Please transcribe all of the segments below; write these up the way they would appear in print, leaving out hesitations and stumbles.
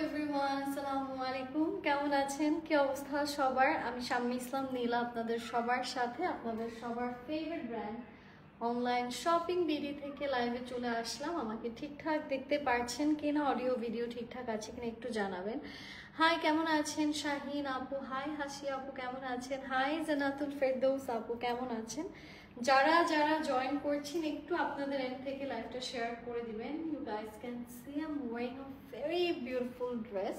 Everyone, আসসালামু আলাইকুম। কেমন আছেন? কি অবস্থা সবার? আমি শাম্মী ইসলাম নীলা আপনাদের সবার সাথে আপনাদের সবার favourite brand online shopping BD থেকে লাইভে চলে আসলাম। আমাকে ঠিকঠাক দেখতে পারছেন কিনা, অডিও ভিডিও ঠিকঠাক আছে কিনা একটু জানাবেন। হাই, কেমন আছেন শাহিন আপু? হাই হাসি আপু, কেমন আছেন? হাই জান্নাতুল ফেরদৌস আপু, কেমন আছেন? যারা যারা জয়েন করছেন একটু আপনাদের এন্ড থেকে লাইভটা শেয়ার করে দিবেন। You guys can see I am wearing a very beautiful dress.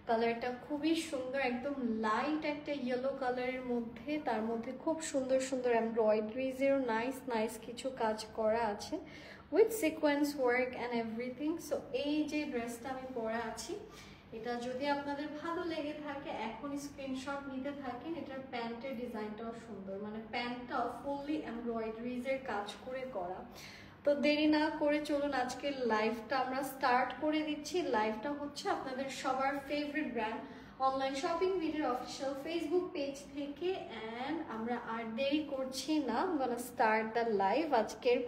কালারটা খুবই সুন্দর, একদম লাইট একটা ইয়েলো কালারের মধ্যে, তার মধ্যে খুব সুন্দর সুন্দর এমব্রয়ডারিজের নাইস নাইস কিছু কাজ করা আছে with sequence work and everything. So এই যে ড্রেসটা আমি পরে আছি, এটা যদি আপনাদের ভালো লেগে থাকে এখন স্ক্রিনশট নিতে থাকেন। এটার প্যান্টের ডিজাইনটাও সুন্দর, মানে প্যান্টটাও ফুললি এমব্রয়ডারিজের কাজ করে করা। তো দেরি না করে চলুন আজকের লাইভটা আমরা স্টার্ট করে দিচ্ছি। লাইভটা হচ্ছে আপনাদের সবার ফেভারিট ব্র্যান্ড অনলাইন শপিং ভিডিওর অফিসিয়াল ফেসবুক পেজ থেকে। অ্যান্ড আমরা আর দেরি করছি না, আমরা স্টার্ট দ্য লাইভ। আজকের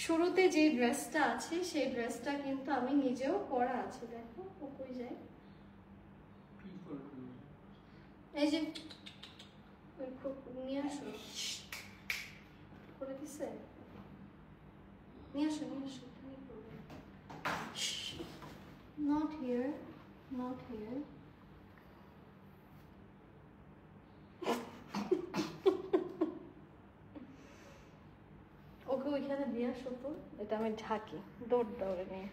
শুরুতে যে ড্রেসটা আছে সেই ড্রেসটা কিন্তু আমি নিজেও পরা আছে। দেখো কই যায়, এই যে নিয়ে আসো, করে দিছে, নিয়ে আসো নিয়ে আসো। Not here, not here. ওকে ওইখানে দিয়ে আসো তো, এটা আমি ঢাকি, দৌড় দৌড়ে নিয়ে।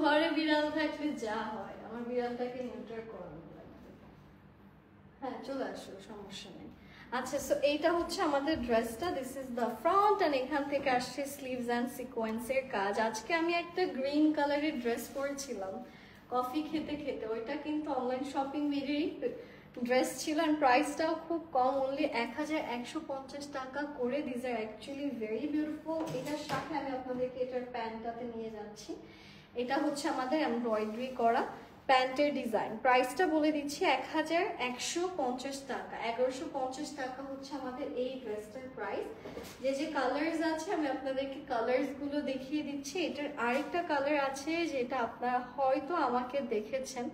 ঘরে বিড়াল থাকলে যা হয়, আমার বিড়ালটাকে নিউট্রাল করানো লাগবে। হ্যাঁ চলে আসো, সমস্যা নেই। আচ্ছা, সো এইটা হচ্ছে আমাদের ড্রেসটা। This is the front and এখান থেকে আসছে স্লিভস অ্যান্ড সিকোয়েন্সের কাজ। আজকে আমি একটা গ্রিন কালারের ড্রেস পরেছিলাম কফি খেতে খেতে, ওইটা কিন্তু অনলাইন শপিং মিডিয়ারই ড্রেস ছিল অ্যান্ড প্রাইসটাও খুব কম, অনলি 1150 টাকা করে। This are actually very beautiful. এটার সাথে আমি আপনাদেরকে এটার প্যান্টটাতে নিয়ে যাচ্ছি। এটা হচ্ছে আমাদের এমব্রয়ডারি করা প্যান্টের ডিজাইন। প্রাইসটা বলে দিচ্ছি 1150 টাকা। 1150 টাকা হচ্ছে আমাদের এই ড্রেসটার প্রাইস। যে যে কালার্স আছে আমি আপনাদেরকে কালার্সগুলো দেখিয়ে দিচ্ছি। এটার আরেকটা কালার আছে যেটা আপনারা হয়তো আমাকে দেখেছেন,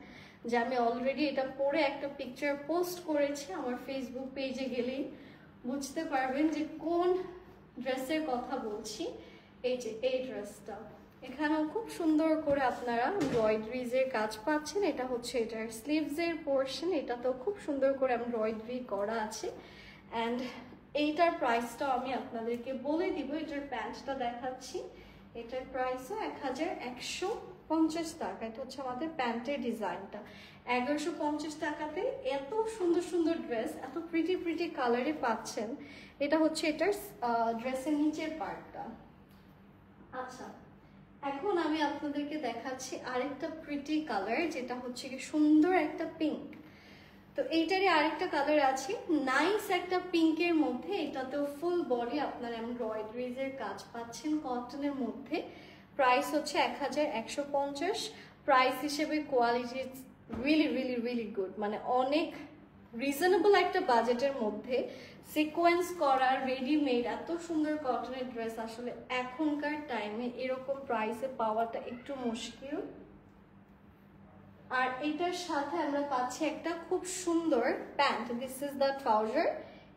যে আমি অলরেডি এটা পরে একটা পিকচার পোস্ট করেছি। আমার ফেসবুক পেজে গেলেই বুঝতে পারবেন যে কোন ড্রেসের কথা বলছি। এই যে এই ড্রেসটা, এখানেও খুব সুন্দর করে আপনারা এমব্রয়ডারিজের কাজ পাচ্ছেন। এটা হচ্ছে এটার স্লিভসের পোর্শন, এটাতেও খুব সুন্দর করে এমব্রয়ডারি করা আছে। অ্যান্ড এইটার প্রাইসটাও আমি আপনাদেরকে বলে দিব। এটার প্যান্টটা দেখাচ্ছি, এটার প্রাইসও 1150 টাকা। এটা হচ্ছে আমাদের প্যান্টের ডিজাইনটা। 1150 টাকাতে এত সুন্দর সুন্দর ড্রেস, এত প্রিটি প্রিটি কালারে পাচ্ছেন। এটা হচ্ছে এটার ড্রেসের নিচের পার্টটা। আচ্ছা, এখন আমি আপনাদেরকে দেখাচ্ছি আরেকটা প্রিটি কালার, যেটা হচ্ছে কি সুন্দর একটা পিঙ্ক। তো এইটারই আরেকটা কালার আছে, নাইস একটা পিঙ্কের মধ্যে। এটাতেও ফুল বডি আপনার এমব্রয়ডারিজের কাজ পাচ্ছেন কটনের মধ্যে। প্রাইস হচ্ছে 1150। প্রাইস হিসেবে quality really really really good, মানে অনেক রিজনেবল একটা বাজেটের মধ্যে সিকোয়েন্স করা রেডিমেড এত সুন্দর কটনের ড্রেস আসলে এখনকার টাইমে এরকম প্রাইসে পাওয়াটা একটু মুশকিল। আর এটার সাথে আমরা পাচ্ছি একটা খুব সুন্দর pant. This is the trouser.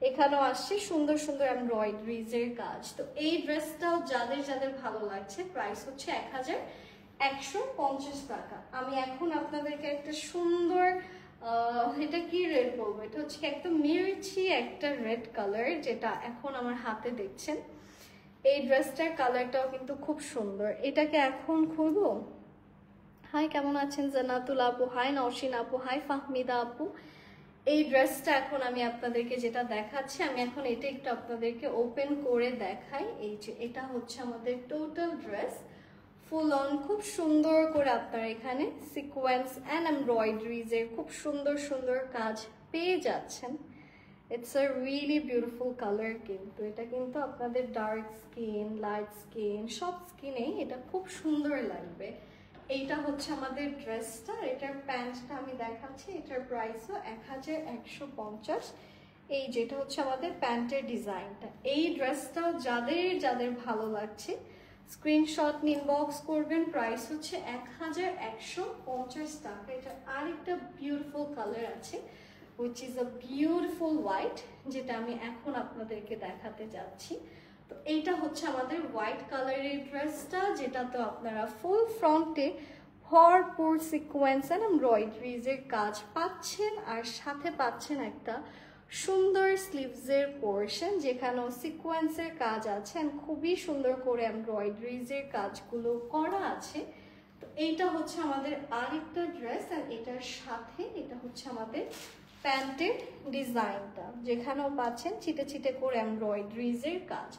এখানেও আসছে সুন্দর সুন্দর এমব্রয়ডারিজের কাজ। তো এই ড্রেসটাও যাদের যাদের ভালো লাগছে, প্রাইস হচ্ছে 1150 টাকা। আমি এখন আপনাদেরকে একটা সুন্দর এটা কি রেড বলবো, এটা হচ্ছে একদম মির্চি একটা রেড কালার, যেটা এখন আমার হাতে দেখছেন। এই ড্রেসটার কালারটাও কিন্তু খুব সুন্দর। এটাকে এখন খুলবো। হাই, কেমন আছেন জান্নাতুল আপু? হাই নওশিন আপু, হাই ফাহমিদা আপু। এই ড্রেসটা এখন আমি আপনাদেরকে যেটা দেখাচ্ছি, আমি এখন এটা একটু আপনাদেরকে ওপেন করে দেখাই। এই যে এটা হচ্ছে আমাদের টোটাল ড্রেস, ফুল অন খুব সুন্দর করে আপনারা এখানে সিকোয়েন্স অ্যান্ড এমব্রয়ডারিজের খুব সুন্দর সুন্দর কাজ পেয়ে যাচ্ছেন। It's a really beautiful colour. কিন্তু এটা কিন্তু আপনাদের ডার্ক স্কিন, লাইট স্কিন, সব স্কিনেই এটা খুব সুন্দর লাগবে। এইটা হচ্ছে আমাদের ড্রেসটা। এটার প্যান্টটা আমি দেখাচ্ছি, এটার প্রাইসও 1150। এই যেটা হচ্ছে আমাদের প্যান্টের ডিজাইনটা। এই ড্রেসটা যাদের যাদের ভালো লাগছে স্ক্রিনশট ইনবক্স করবেন। প্রাইস হচ্ছে 1150 টাকা। এটা আরেকটা বিউটিফুল কালার আছে which is a beautiful white, যেটা আমি এখন আপনাদেরকে দেখাতে যাচ্ছি। তো এইটা হচ্ছে আমাদের হোয়াইট কালারের ড্রেসটা, যেটা তো আপনারা ফুল ফ্রন্টে ভরপুর সিকোয়েন্স এন্ড এমব্রয়ডারিজের কাজ পাচ্ছেন, আর সাথে পাচ্ছেন একটা সুন্দর স্লিভসের পোর্শন যেখানেও সিকোয়েন্সের কাজ আছে এন্ড খুবই সুন্দর করে এমব্রয়ডারিজের কাজগুলো করা আছে। তো এইটা হচ্ছে আমাদের আরেকটা ড্রেস, আর এটার সাথে এটা হচ্ছে আমাদের প্যান্টের ডিজাইনটা, যেখানেও পাচ্ছেন ছিটে ছিটে করে এমব্রয়ডারিজের কাজ।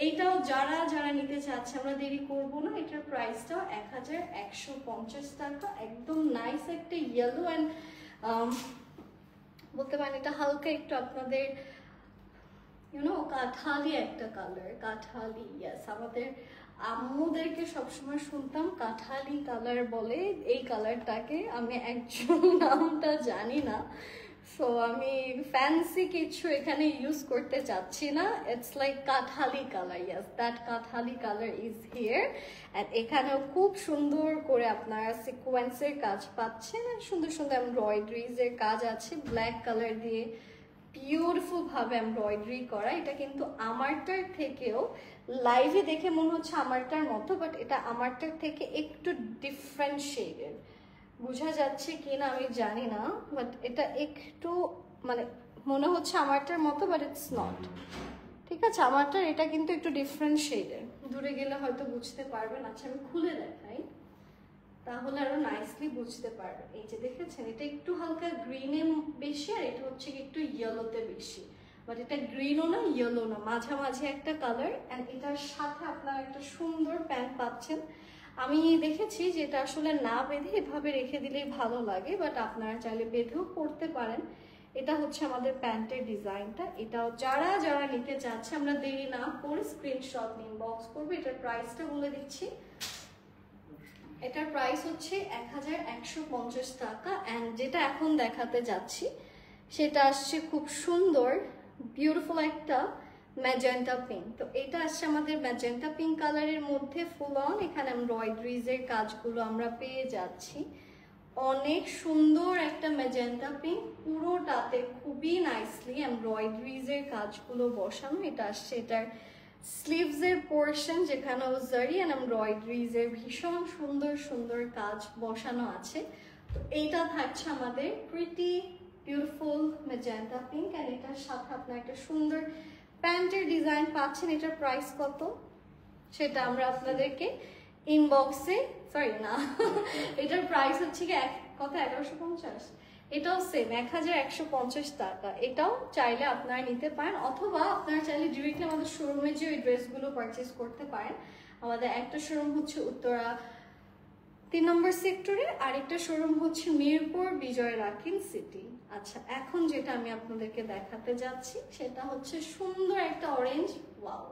এইটাও যারা যারা নিতে চাচ্ছে আমরা দেরি করব না, এটার প্রাইসটাও 1150 টাকা। একদম নাইস একটা ইয়েলো অ্যান্ড বলতে পারেন এটা হালকা একটু আপনাদের কাঠালি একটা কালার, কাঠালি। ইয়াস, আমাদের আম্মুদেরকে সবসময় শুনতাম কাঠালি কালার বলে এই কালারটাকে। আমি একজন নামটা জানি না, সো আমি ফ্যান্সি কিছু এখানে ইউজ করতে চাচ্ছি না। ইটস লাইক কাঠালি কালার। ইয়াস, দ্যাট কাঠালি কালার ইজ হিয়ার। অ্যান্ড এখানেও খুব সুন্দর করে আপনারা সিকোয়েন্সের কাজ পাচ্ছেন, আর সুন্দর সুন্দর এমব্রয়ডারিজের কাজ আছে ব্ল্যাক কালার দিয়ে বিউটিফুল ভাবে এমব্রয়ডারি করা। এটা কিন্তু আমারটার থেকেও লাইভে দেখে মনে হচ্ছে আমারটার মতো, বাট এটা আমারটার থেকে একটু ডিফারেন্ট শেডের। বোঝা যাচ্ছে কিনা আমি জানি না, বাট এটা একটু মানে মনে হচ্ছে আমারটার মতো, বাট ইটস নট। ঠিক আছে, আমারটার এটা কিন্তু একটু ডিফারেন্ট শেডের। দূরে গেলে হয়তো বুঝতে পারবেন। আচ্ছা, আমি খুলে দেখাই তাহলে আরো নাইসলি বুঝতে পারবেন। এই যে দেখেছেন, এটা একটু হালকা গ্রিনে বেশি, আর এটা হচ্ছে একটু ইয়েলোতে বেশি, বাট এটা গ্রিনও না ইয়েলো না, মাঝামাঝি একটা কালার। অ্যান্ড এটার সাথে আপনারা একটা সুন্দর প্যান্ট পাচ্ছেন। আমি দেখেছি যে এটা আসলে না বেঁধে এভাবে রেখে দিলেই ভালো লাগে, বাট আপনারা চাইলে বেঁধেও পরতে পারেন। এটা হচ্ছে আমাদের প্যান্টের ডিজাইনটা। এটাও যারা যারা নিতে চাচ্ছে আমরা দেরি না করে স্ক্রিনশট ইনবক্স করবো। এটার প্রাইসটা বলে দিচ্ছি। এটার প্রাইস হচ্ছে 1150 টাকা। অ্যান্ড যেটা এখন দেখাতে যাচ্ছি সেটা আসছে খুব সুন্দর বিউটিফুল একটা ম্যাজেন্টা পিঙ্ক। তো এটা আসছে আমাদের ম্যাজেন্টা পিঙ্ক কালারের মধ্যে ফুল অন এখানে এমব্রয়ডারিজের কাজগুলো আমরা পেয়ে যাচ্ছি। অনেক সুন্দর একটা ম্যাজেন্টা পিঙ্ক, পুরোটাতে খুবই নাইসলি এমব্রয়ডারিজের কাজগুলো বসানো। এটা আসছে এটার স্লিভসের পোর্শন, যেখানেও জারি এন্ড এমব্রয়ডারিজের ভীষণ সুন্দর সুন্দর কাজ বসানো আছে। তো এইটা থাকছে আমাদের প্রিটি বিউটিফুল ম্যাজেন্টা পিঙ্ক, আর এটার সাথে আপনার একটা সুন্দর প্যান্টের ডিজাইন পাচ্ছেন। এটার প্রাইস কত সেটা আমরা আপনাদেরকে ইনবক্সে, সরি না, এটার প্রাইস হচ্ছে কি কত 1150। এটাও সেম 1150 টাকা। এটাও চাইলে আপনারা নিতে পারেন, অথবা আপনারা চাইলে ডিরেক্টলি আমাদের শোরুমে যে ওই ড্রেসগুলো পারচেস করতে পারেন। আমাদের একটা শোরুম হচ্ছে উত্তরা 3 নম্বর সেক্টরে, আরেকটা শোরুম হচ্ছে মিরপুর বিজয় রাকিন সিটি। আচ্ছা, এখন যেটা আমি আপনাদেরকে দেখাতে যাচ্ছি সেটা হচ্ছে সুন্দর একটা অরেঞ্জ। ওয়াও,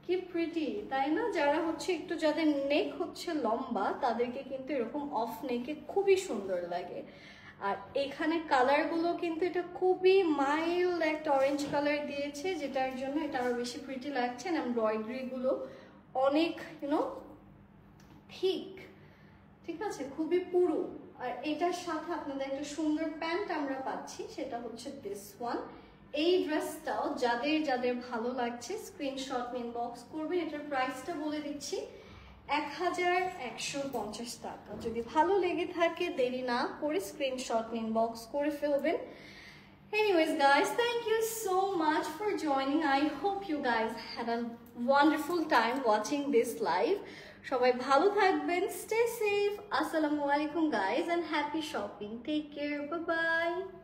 কি প্রিটি, তাই না? যারা হচ্ছে একটু যাদের নেক হচ্ছে লম্বা তাদেরকে কিন্তু এরকম অফ নেকে খুবই সুন্দর লাগে। আর এখানে কালারগুলো কিন্তু এটা খুবই মাইল্ড একটা অরেঞ্জ কালার দিয়েছে, যেটার জন্য এটা আরো বেশি প্রিটি লাগছে। এমব্রয়ডারিগুলো অনেক ঠিক ঠিক আছে, খুবই পুরু। আর এটার সাথে আপনাদের একটা সুন্দর প্যান্ট আমরা পাচ্ছি, সেটা হচ্ছে দিস ওয়ান। এই ড্রেসটাও যাদের যাদের ভালো লাগছে স্ক্রিনশট ইনবক্স করবেন। এটার প্রাইসটা বলে দিচ্ছি 1150 টাকা। যদি ভালো লেগে থাকে দেরি না করে স্ক্রিনশট ইনবক্স করে ফেলবেন। Anyways guys, thank you so much for joining. I hope you guys had a wonderful time watching this live. সবাই ভালো থাকবেন, stay safe. Assalamu alaikum guys and happy shopping. Take care. Bye bye.